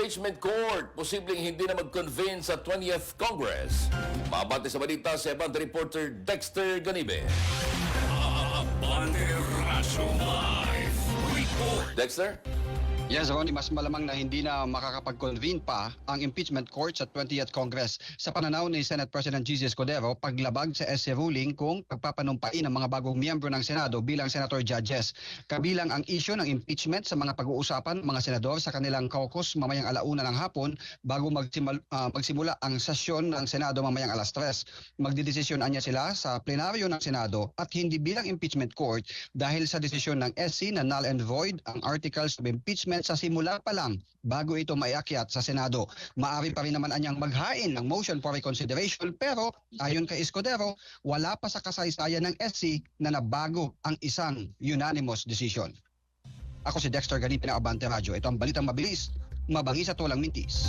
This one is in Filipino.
impeachment court posibleng hindi na mag-convene sa 20th Congress. Mabati sa balita si Abante reporter Dexter Ganibe. Abante Razo Live Report. Dexter? Yes, Ronnie, mas malamang na hindi na makakapag-convene pa ang impeachment court sa 20th Congress sa pananaw ni Senate President Jesus Cordero paglabag sa SC ruling kung pagpapanumpain ang mga bagong miyembro ng Senado bilang senator judges. Kabilang ang issue ng impeachment sa mga pag-uusapan mga senador sa kanilang caucus mamayang 1:00 ng hapon bago magsimula ang sesyon ng Senado mamayang 3:00. Magdidesisyon anya sila sa plenaryo ng Senado at hindi bilang impeachment court dahil sa desisyon ng SC na null and void ang articles of impeachment sa simula pa lang bago ito maiakyat sa Senado. Maaari pa rin naman anyang maghain ng motion for reconsideration pero ayon kay Escudero, wala pa sa kasaysayan ng SC na nabago ang isang unanimous decision. Ako si Dexter Ganibe ng Abante Radio. Ito ang balitang mabilis, mabangis at walang mintis.